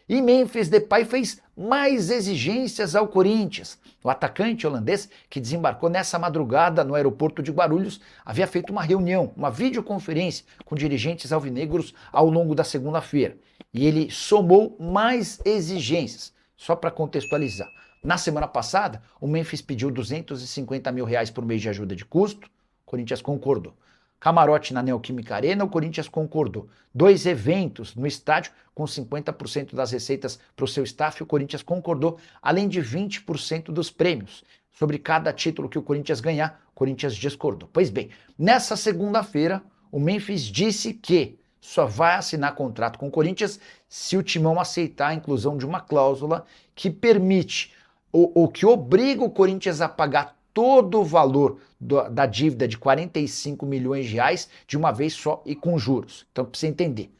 E Memphis Depay fez mais exigências ao Corinthians. O atacante holandês, que desembarcou nessa madrugada no aeroporto de Guarulhos, havia feito uma reunião, uma videoconferência com dirigentes alvinegros ao longo da segunda-feira. E ele somou mais exigências, só para contextualizar. Na semana passada, o Memphis pediu R$250 mil por mês de ajuda de custo, o Corinthians concordou. Camarote na Neoquímica Arena, o Corinthians concordou. 2 eventos no estádio com 50% das receitas para o seu staff, o Corinthians concordou, além de 20% dos prêmios. Sobre cada título que o Corinthians ganhar, o Corinthians discordou. Pois bem, nessa segunda-feira, o Memphis disse que só vai assinar contrato com o Corinthians se o Timão aceitar a inclusão de uma cláusula que permite ou que obriga o Corinthians a pagar todo o valor da dívida de R$45 milhões de uma vez só e com juros. Então, para você entender,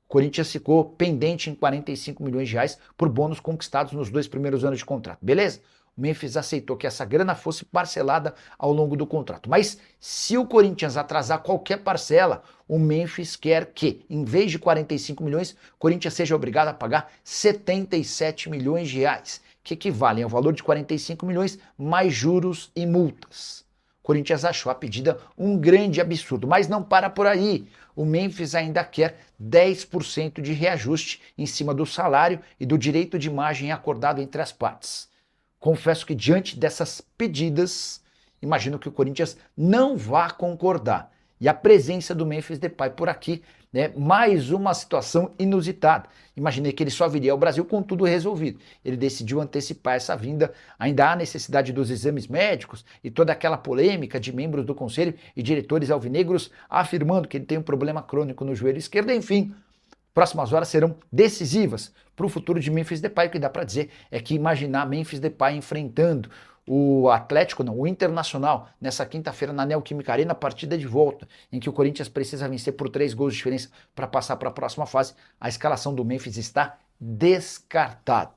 o Corinthians ficou pendente em R$45 milhões por bônus conquistados nos 2 primeiros anos de contrato, beleza? O Memphis aceitou que essa grana fosse parcelada ao longo do contrato. Mas se o Corinthians atrasar qualquer parcela, o Memphis quer que, em vez de 45 milhões, o Corinthians seja obrigado a pagar 77 milhões de reais, que equivalem ao valor de 45 milhões mais juros e multas. O Corinthians achou a pedida um grande absurdo, mas não para por aí. O Memphis ainda quer 10% de reajuste em cima do salário e do direito de imagem acordado entre as partes. Confesso que diante dessas pedidas, imagino que o Corinthians não vá concordar. E a presença do Memphis Depay por aqui, né, mais uma situação inusitada. Imaginei que ele só viria ao Brasil com tudo resolvido. Ele decidiu antecipar essa vinda. Ainda há necessidade dos exames médicos e toda aquela polêmica de membros do conselho e diretores alvinegros afirmando que ele tem um problema crônico no joelho esquerdo. Enfim, próximas horas serão decisivas para o futuro de Memphis Depay. O que dá para dizer é que imaginar Memphis Depay enfrentando o Internacional, nessa quinta-feira na Neoquímica Arena, partida de volta, em que o Corinthians precisa vencer por 3 gols de diferença para passar para a próxima fase, a escalação do Memphis está descartada.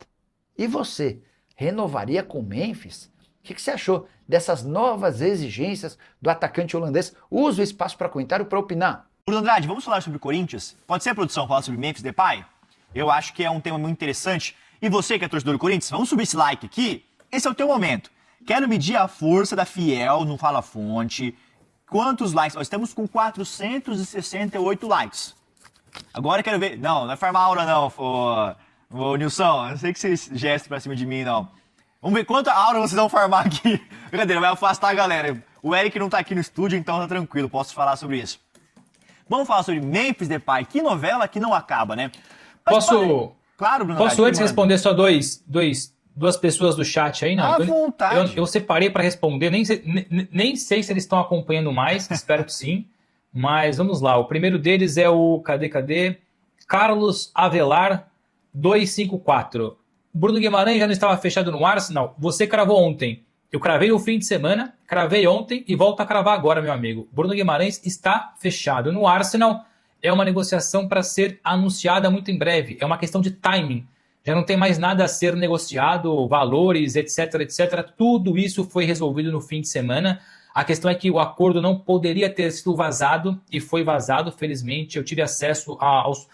E você, renovaria com o Memphis? O que você achou dessas novas exigências do atacante holandês? Usa o espaço para comentário para opinar. Bruno Andrade, vamos falar sobre o Corinthians? Pode ser a produção falar sobre Memphis Depay? Eu acho que é um tema muito interessante. E você que é torcedor do Corinthians, vamos subir esse like aqui? Esse é o teu momento. Quero medir a força da Fiel no Fala Fonte. Quantos likes? Nós estamos com 468 likes. Agora eu quero ver... Não é farmar aura não, ô Nilson. Eu sei que vocês gestam pra cima de mim, não. Vamos ver quanta aura vocês vão farmar aqui. Brincadeira, vai afastar a galera. O Eric não tá aqui no estúdio, então tá tranquilo, posso falar sobre isso. Vamos falar sobre Memphis Depay. Que novela que não acaba, né? Mas, claro, Bruno. Posso antes responder só duas pessoas do chat aí? Não, à vontade. Eu separei para responder, nem sei se eles estão acompanhando mais, espero que sim. Mas vamos lá, o primeiro deles é o, cadê? Carlos Avelar 254. Bruno Guimarães já não estava fechado no Arsenal? Você cravou ontem. Eu cravei no fim de semana, cravei ontem e volto a cravar agora, meu amigo. Bruno Guimarães está fechado no Arsenal. É uma negociação para ser anunciada muito em breve. É uma questão de timing. Já não tem mais nada a ser negociado, valores, etc, etc. Tudo isso foi resolvido no fim de semana. A questão é que o acordo não poderia ter sido vazado e foi vazado, felizmente. Eu tive acesso aos,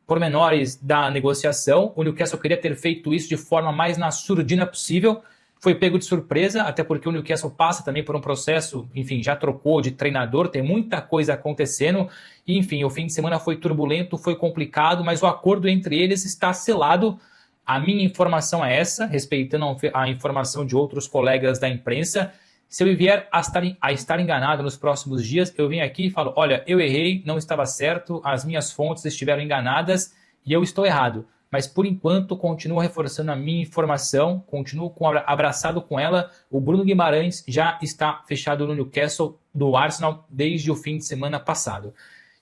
pormenores da negociação. O Newcastle queria ter feito isso de forma mais na surdina possível. Foi pego de surpresa, até porque o Newcastle passa também por um processo, já trocou de treinador, tem muita coisa acontecendo. E, o fim de semana foi turbulento, foi complicado, mas o acordo entre eles está selado. A minha informação é essa, respeitando a informação de outros colegas da imprensa. Se eu vier a estar enganado nos próximos dias, eu venho aqui e falo, olha, eu errei, não estava certo, as minhas fontes estiveram enganadas e eu estou errado. Mas, por enquanto, continuo reforçando a minha informação, continuo abraçado com ela. O Bruno Guimarães já está fechado no Newcastle do Arsenal desde o fim de semana passado.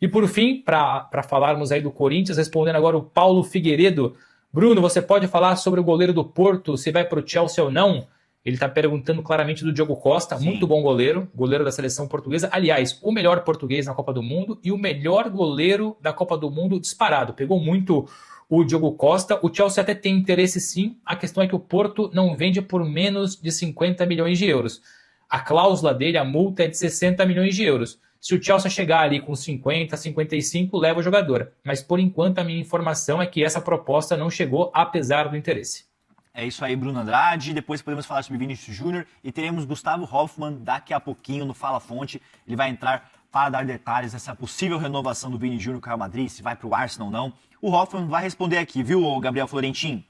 E, por fim, para falarmos aí do Corinthians, respondendo agora o Paulo Figueiredo. Bruno, você pode falar sobre o goleiro do Porto, se vai para o Chelsea ou não? Ele está perguntando claramente do Diogo Costa, Sim. Muito bom goleiro da seleção portuguesa. Aliás, o melhor português na Copa do Mundo e o melhor goleiro da Copa do Mundo disparado. Pegou muito o Diogo Costa. O Chelsea até tem interesse sim, a questão é que o Porto não vende por menos de 50 milhões de euros. A cláusula dele, a multa é de 60 milhões de euros. Se o Chelsea chegar ali com 50, 55, leva o jogador. Mas por enquanto a minha informação é que essa proposta não chegou, apesar do interesse. É isso aí, Bruno Andrade. Depois podemos falar sobre Vinícius Júnior e teremos Gustavo Hoffmann daqui a pouquinho no Fala Fonte. Ele vai entrar para dar detalhes dessa possível renovação do Vini Júnior com o Real Madrid, se vai para o Arsenal ou não. O Hoffmann vai responder aqui, viu, Gabriel Florentin?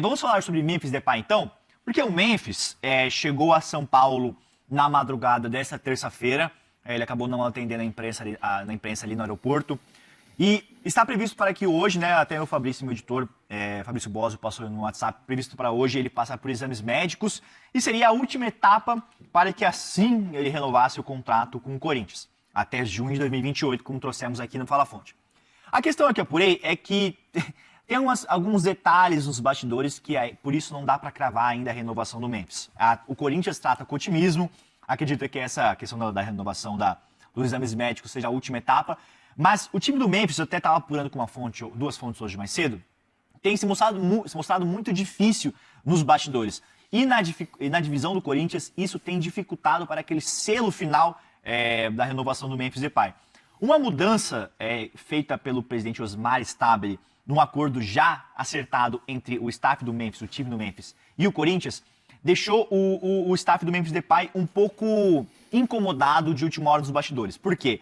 Vamos falar sobre Memphis Depay então? Porque o Memphis chegou a São Paulo na madrugada dessa terça-feira. Ele acabou não atendendo na imprensa ali no aeroporto. E está previsto para que hoje, né, até o Fabrício, meu editor, Fabrício Bosio, passou no WhatsApp, previsto para hoje ele passar por exames médicos e seria a última etapa para que assim ele renovasse o contrato com o Corinthians, até junho de 2028, como trouxemos aqui no Fala Fonte. A questão que eu apurei é que tem alguns detalhes nos bastidores que por isso não dá para cravar ainda a renovação do Memphis. O Corinthians trata com otimismo, acredita que essa questão da renovação dos exames médicos seja a última etapa. Mas o time do Memphis, eu até estava apurando com duas fontes hoje mais cedo, tem se mostrado muito difícil nos bastidores. E na divisão do Corinthians, isso tem dificultado para aquele selo final da renovação do Memphis Depay. Uma mudança feita pelo presidente Osmar Stabile, num acordo já acertado entre o staff do Memphis, o time do Memphis, e o Corinthians, deixou o staff do Memphis Depay um pouco incomodado de última hora dos bastidores. Por quê?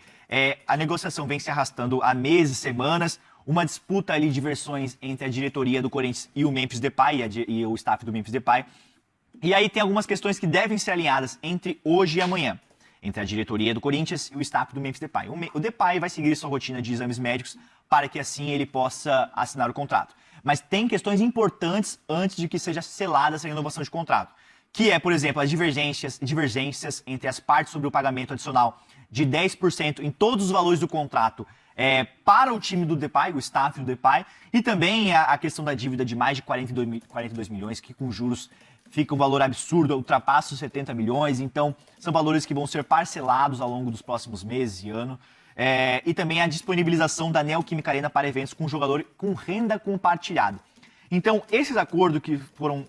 A negociação vem se arrastando há meses, semanas, uma disputa ali de versões entre a diretoria do Corinthians e o Memphis Depay, e o staff do Memphis Depay. E aí tem algumas questões que devem ser alinhadas entre hoje e amanhã, entre a diretoria do Corinthians e o staff do Memphis Depay. O Depay vai seguir sua rotina de exames médicos para que assim ele possa assinar o contrato. Mas tem questões importantes antes de que seja selada essa renovação de contrato, que é, por exemplo, as divergências entre as partes sobre o pagamento adicional de 10% em todos os valores do contrato para o time do Depay, o staff do Depay, e também a questão da dívida de mais de 42 milhões, que com juros fica um valor absurdo, ultrapassa os 70 milhões, então são valores que vão ser parcelados ao longo dos próximos meses e ano. E também a disponibilização da Neoquímica Arena para eventos com jogador com renda compartilhada. Então, esses acordos que foram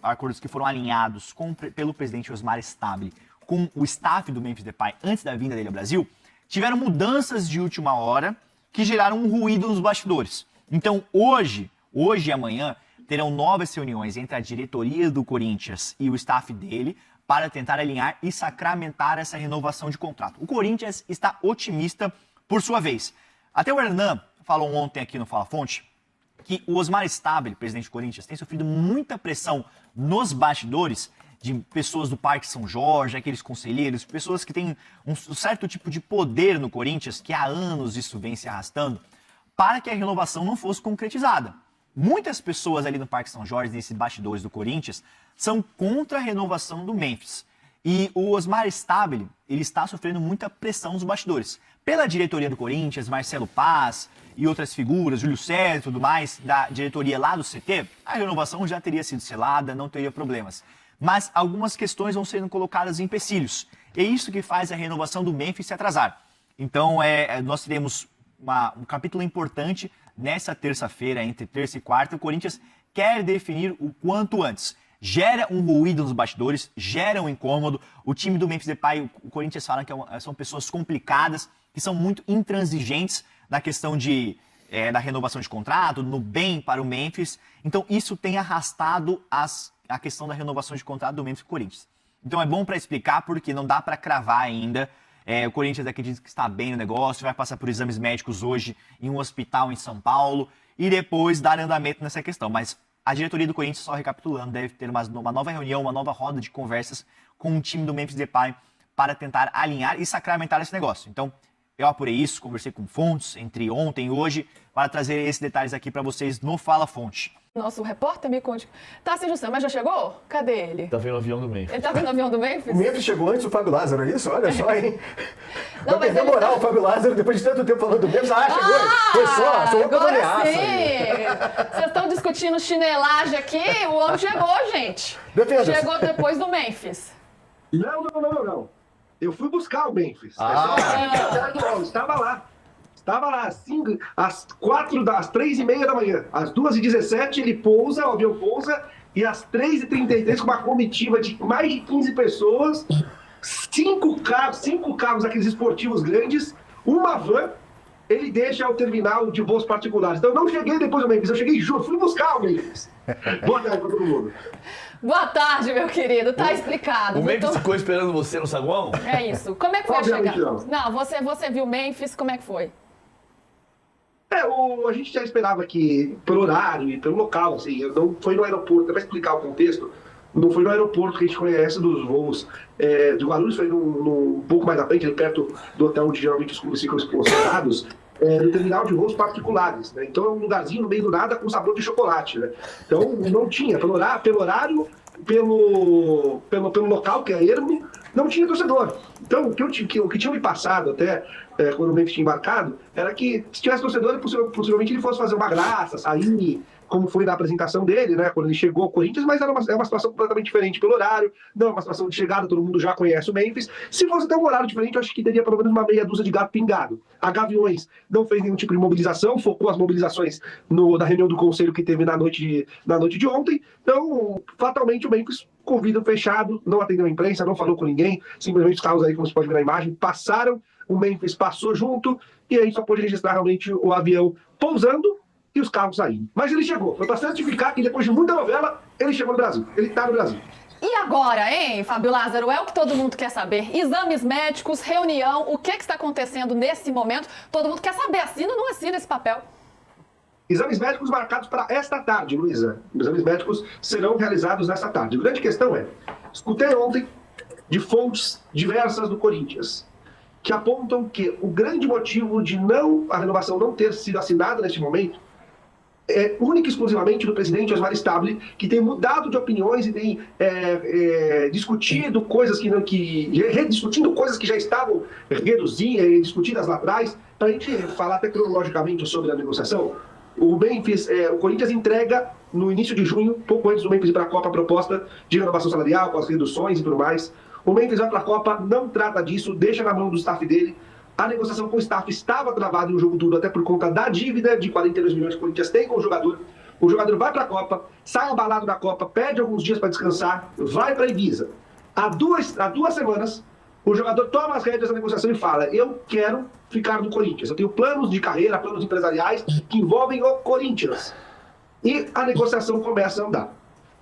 alinhados pelo presidente Osmar Stabile com o staff do Memphis Depay antes da vinda dele ao Brasil, tiveram mudanças de última hora que geraram um ruído nos bastidores. Então, hoje e amanhã, terão novas reuniões entre a diretoria do Corinthians e o staff dele para tentar alinhar e sacramentar essa renovação de contrato. O Corinthians está otimista por sua vez. Até o Hernan falou ontem aqui no Fala Fonte que o Osmar Stabile, presidente do Corinthians, tem sofrido muita pressão nos bastidores de pessoas do Parque São Jorge, aqueles conselheiros, pessoas que têm um certo tipo de poder no Corinthians, que há anos isso vem se arrastando, para que a renovação não fosse concretizada. Muitas pessoas ali no Parque São Jorge, nesses bastidores do Corinthians, são contra a renovação do Memphis. E o Osmar Stabile, ele está sofrendo muita pressão nos bastidores. Pela diretoria do Corinthians, Marcelo Paz e outras figuras, Júlio César e tudo mais, da diretoria lá do CT, a renovação já teria sido selada, não teria problemas. Mas algumas questões vão sendo colocadas em empecilhos. É isso que faz a renovação do Memphis se atrasar. Então, nós teremos um capítulo importante nessa terça-feira, entre terça e quarta. O Corinthians quer definir o quanto antes. Gera um ruído nos bastidores, gera um incômodo. O time do Memphis Depay, o Corinthians fala que são pessoas complicadas, que são muito intransigentes na questão da renovação de contrato, no bem para o Memphis. Então, isso tem arrastado a questão da renovação de contrato do Memphis com o Corinthians. Então, é bom para explicar, porque não dá para cravar ainda. O Corinthians acredita que está bem no negócio, vai passar por exames médicos hoje em um hospital em São Paulo e depois dar andamento nessa questão. Mas a diretoria do Corinthians, só recapitulando, deve ter uma nova reunião, uma nova roda de conversas com o time do Memphis Depay para tentar alinhar e sacramentar esse negócio. Então, eu apurei isso, conversei com fontes entre ontem e hoje para trazer esses detalhes aqui para vocês no Fala Fonte. Nosso repórter me conte. Tarcísio Sama já chegou? Cadê ele? Tá vendo o avião do Memphis. Ele tá vendo o avião do Memphis? O Memphis chegou antes do Fábio Lázaro, é isso? Olha só, hein? Não, vai perder moral o Fábio Lázaro depois de tanto tempo falando do Memphis. Chegou! Foi só uma agora ameaça. Sim! Vocês estão discutindo chinelagem aqui? O homem chegou, gente. Defenda-se. Chegou depois do Memphis. Não. Eu fui buscar o Memphis. Estava lá. Estava lá, assim, às 3h30 da manhã. Às 2h17 ele pousa, o avião pousa, e às 3h33, com uma comitiva de mais de 15 pessoas, cinco carros aqueles esportivos grandes, uma van, ele deixa ao terminal de voos particulares. Então eu não cheguei depois do Memphis, eu cheguei junto, fui buscar o Memphis. Boa tarde pra todo mundo. Boa tarde, meu querido. Tá explicado. O Memphis ficou esperando você no saguão? É isso. Como é que foi a Obviamente chegada? não. Você viu o Memphis, como é que foi? A gente já esperava que, pelo horário e pelo local, assim, não foi no aeroporto, para explicar o contexto, não foi no aeroporto que a gente conhece dos voos de Guarulhos, foi um pouco mais à frente, ali perto do hotel onde geralmente os clubes ficam hospedados, no terminal de voos particulares, né? Então é um lugarzinho no meio do nada com sabor de chocolate, né? Então não tinha, pelo horário, pelo local, que é ermo, não tinha torcedor. Então, o que tinha me passado até quando o Memphis tinha embarcado, era que se tivesse torcedor, possivelmente ele fosse fazer uma graça, sair, como foi na apresentação dele, né, quando ele chegou ao Corinthians, mas é uma situação completamente diferente pelo horário, não é uma situação de chegada, todo mundo já conhece o Memphis. Se fosse ter um horário diferente, eu acho que teria pelo menos uma meia dúzia de gato pingado. A Gaviões não fez nenhum tipo de mobilização, focou as mobilizações na reunião do conselho que teve na noite de ontem, então, fatalmente, o Memphis convida fechado, não atendeu a imprensa, não falou com ninguém, simplesmente os carros aí, como você pode ver na imagem, passaram, o Memphis passou junto, e aí só pôde registrar realmente o avião pousando e os carros saindo. Mas ele chegou, foi para certificar que depois de muita novela, ele chegou no Brasil, ele está no Brasil. E agora, hein, Fábio Lázaro? É o que todo mundo quer saber. Exames médicos, reunião, o que está acontecendo nesse momento? Todo mundo quer saber, assina ou não assina esse papel? Exames médicos marcados para esta tarde, Luísa. Exames médicos serão realizados nesta tarde. A grande questão é, escutei ontem de fontes diversas do Corinthians, que apontam que o grande motivo de a renovação não ter sido assinada neste momento é única e exclusivamente do presidente Osmar Stabile, que tem mudado de opiniões e tem discutido coisas rediscutindo coisas que já estavam discutidas lá atrás. Para a gente falar até cronologicamente sobre a negociação, o Corinthians entrega no início de junho, pouco antes do Memphis ir para a Copa, a proposta de renovação salarial, com as reduções e tudo mais. O Memphis vai para a Copa, não trata disso, deixa na mão do staff dele. A negociação com o staff estava travada em um jogo duro, até por conta da dívida de 42 milhões que o Corinthians tem com o jogador. O jogador vai para a Copa, sai abalado da Copa, pede alguns dias para descansar, vai para a Ibiza. Há duas semanas, o jogador toma as rédeas da negociação e fala: eu quero ficar no Corinthians. Eu tenho planos de carreira, planos empresariais que envolvem o Corinthians. E a negociação começa a andar.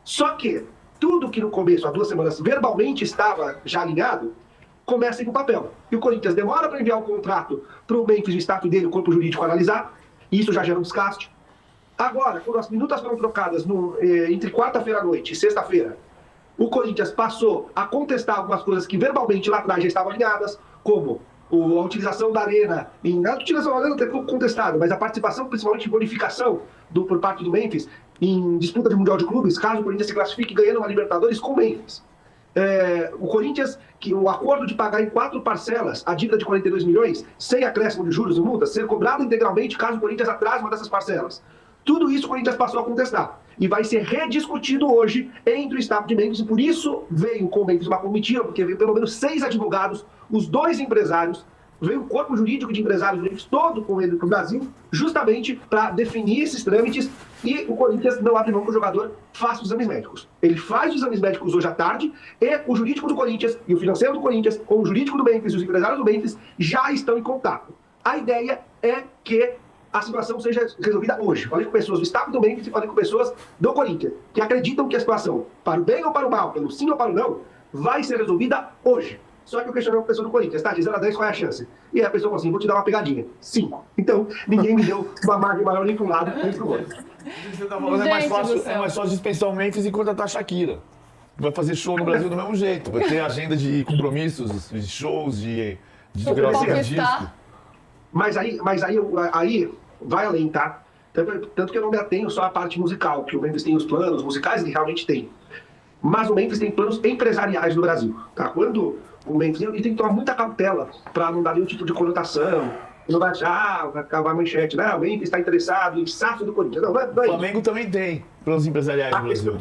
Só que tudo que no começo, há 2 semanas, verbalmente estava já alinhado, começa a ir para o papel. E o Corinthians demora para enviar o contrato para o Memphis, o staff dele, o corpo jurídico, analisar. E isso já gera um desgaste. Agora, quando as minutas foram trocadas entre quarta-feira à noite e sexta-feira, o Corinthians passou a contestar algumas coisas que verbalmente lá atrás já estavam alinhadas, como a utilização da Arena, a utilização da Arena até pouco contestada, mas a participação, principalmente em bonificação por parte do Memphis, em disputa de Mundial de Clubes, caso o Corinthians se classifique ganhando uma Libertadores com o Memphis. O Corinthians, que o acordo de pagar em 4 parcelas a dívida de 42 milhões, sem acréscimo de juros e multas, ser cobrado integralmente caso o Corinthians atrase uma dessas parcelas. Tudo isso o Corinthians passou a contestar. E vai ser rediscutido hoje entre o staff de Memphis, e por isso veio com o Memphis uma comitiva, porque veio pelo menos 6 advogados, os 2 empresários, veio o corpo jurídico de empresários do Memphis todo com ele para o Brasil, justamente para definir esses trâmites, e o Corinthians não abre mão que o jogador faça os exames médicos. Ele faz os exames médicos hoje à tarde, e o jurídico do Corinthians e o financeiro do Corinthians, com o jurídico do Memphis e os empresários do Memphis, já estão em contato. A ideia é que a situação seja resolvida hoje. Falei com pessoas do staff do Memphis e falei com pessoas do Corinthians, que acreditam que a situação, para o bem ou para o mal, pelo sim ou para o não, vai ser resolvida hoje. Só que eu questionei uma pessoa do Corinthians, tá? De 0 a 10, qual é a chance? E aí a pessoa falou assim: vou te dar uma pegadinha. 5. Então, ninguém me deu uma margem maior nem para um lado, nem para o outro. Você tá falando, é mais fácil dispensar o Memphis e contratar a Shakira. Vai fazer show no Brasil do mesmo jeito. Vai ter agenda de compromissos, de shows, de gravação de disco. Mas aí vai além, tá? Tanto que eu não me atenho só à parte musical, que o Memphis tem os planos musicais, ele realmente tem. Mas o Memphis tem planos empresariais no Brasil, tá? Quando o Memphis, ele tem que tomar muita cautela para não dar nenhum tipo de conotação, não vai achar, vai acabar a manchete, né? O Memphis está interessado em SAF do Corinthians. Não é o Flamengo também tem planos empresariais no Brasil.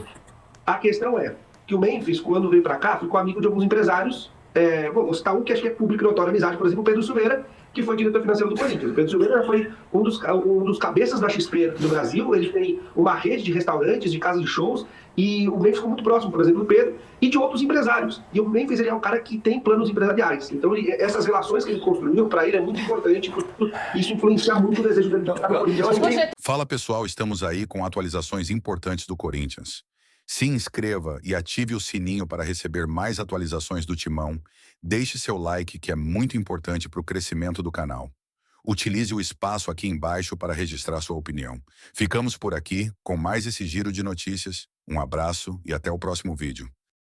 A questão é que o Memphis, quando veio para cá, ficou amigo de alguns empresários. Vou citar um que acho que é público e notório amizade, por exemplo, o Pedro Silveira, que foi diretor financeiro do Corinthians. O Pedro Silveira foi um dos cabeças da XP do Brasil. Ele tem uma rede de restaurantes, de casas de shows, e o Memphis ficou muito próximo, por exemplo, do Pedro e de outros empresários. E o Memphis, ele é um cara que tem planos empresariais. Então, essas relações que ele construiu, para ele é muito importante, porque isso influencia muito o desejo dele de ficar no Corinthians. Fala pessoal, estamos aí com atualizações importantes do Corinthians. Se inscreva e ative o sininho para receber mais atualizações do Timão. Deixe seu like, que é muito importante para o crescimento do canal. Utilize o espaço aqui embaixo para registrar sua opinião. Ficamos por aqui com mais esse giro de notícias. Um abraço e até o próximo vídeo.